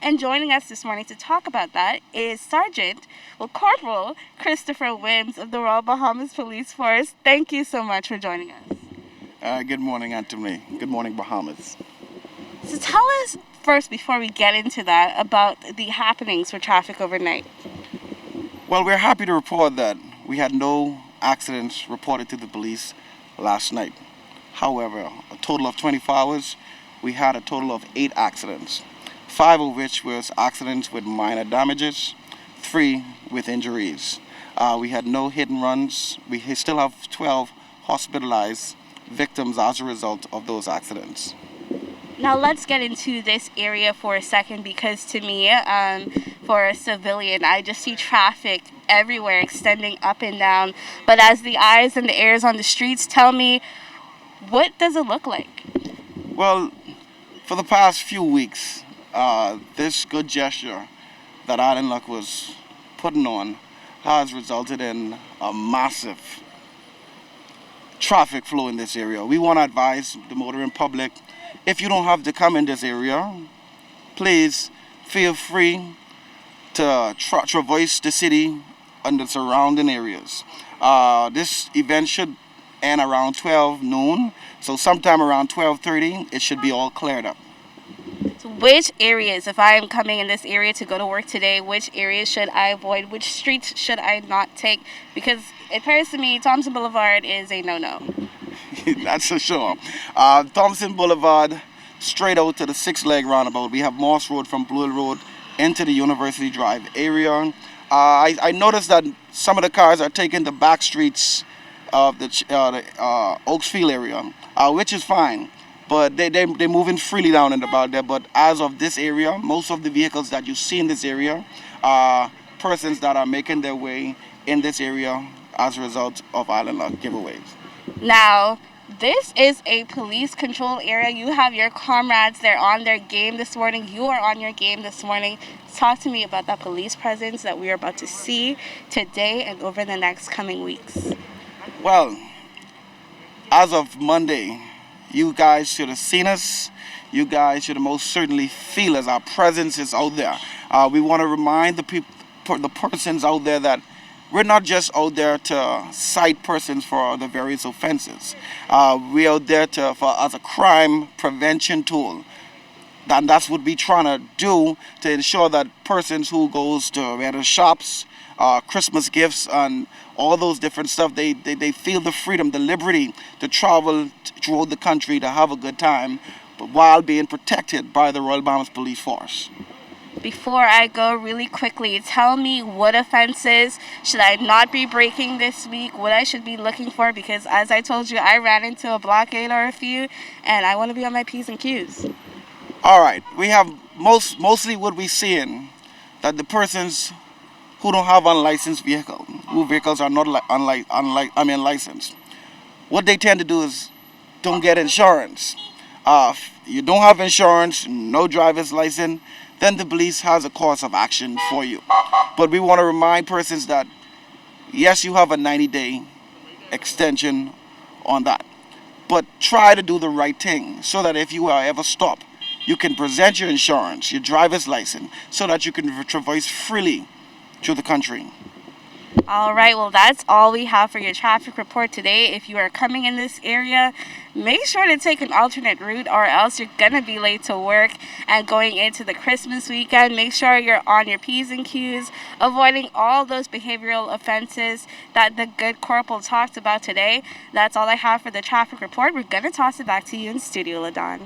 And joining us this morning to talk about that is Corporal Christopher Wims of the Royal Bahamas Police Force. Thank you so much for joining us. Good morning, Anthony. Good morning, Bahamas. So tell us first, before we get into that, about the happenings for traffic overnight. Well, we're happy to report that we had no accidents reported to the police last night. However, a total of 24 hours, we had a total of 8 accidents, 5 of which was accidents with minor damages, 3 with injuries. We had no hit and runs. We still have 12 hospitalized victims as a result of those accidents. Now let's get into this area for a second, because to me, for a civilian, I just see traffic everywhere extending up and down. But as the eyes and the ears on the streets tell me, what does it look like? Well, for the past few weeks, this good gesture that Island Luck was putting on has resulted in a massive traffic flow in this area. We want to advise the motoring public, if you don't have to come in this area, please feel free to traverse the city and the surrounding areas. This event should end around 12 noon, so sometime around 12:30 it should be all cleared up. So which areas, if I am coming in this area to go to work today, which areas should I avoid? Which streets should I not take? Because it appears to me Thompson Boulevard is a no-no. That's for sure. Thompson Boulevard, straight out to the 6-leg roundabout. We have Moss Road from Blue Hill Road into the University Drive area. I noticed that some of the cars are taking the back streets of the Oaksfield area, which is fine. But they're moving freely down and about there. But as of this area, most of the vehicles that you see in this area are persons that are making their way in this area as a result of Island Luck giveaways. Now, this is a police control area. You have your comrades, they're on their game this morning. You are on your game this morning. Talk to me about that police presence that we are about to see today and over the next coming weeks. Well, as of Monday, you guys should have seen us. You guys should have most certainly feel us. Our presence is out there. We want to remind the persons out there that we're not just out there to cite persons for the various offenses. We're out there as a crime prevention tool. And that's what we're trying to do, to ensure that persons who goes to whether shops, Christmas gifts, and all those different stuff, they feel the freedom, the liberty to travel throughout the country to have a good time, but while being protected by the Royal Bahamas Police Force. Before I go, really quickly, tell me what offenses should I not be breaking this week, what I should be looking for, because as I told you, I ran into a blockade or a few, and I want to be on my P's and Q's. All right, we have mostly what we're seeing, that the persons who don't have unlicensed vehicles, whose vehicles are not licensed, what they tend to do is don't get insurance. If you don't have insurance, no driver's license, then the police has a course of action for you. But we want to remind persons that, yes, you have a 90-day extension on that. But try to do the right thing so that if you are ever stopped, you can present your insurance, your driver's license, so that you can traverse freely through the country. All right, well, that's all we have for your traffic report today. If you are coming in this area, make sure to take an alternate route, or else you're going to be late to work. And going into the Christmas weekend, make sure you're on your P's and Q's, avoiding all those behavioral offenses that the good corporal talked about today. That's all I have for the traffic report. We're going to toss it back to you in studio, LaDon.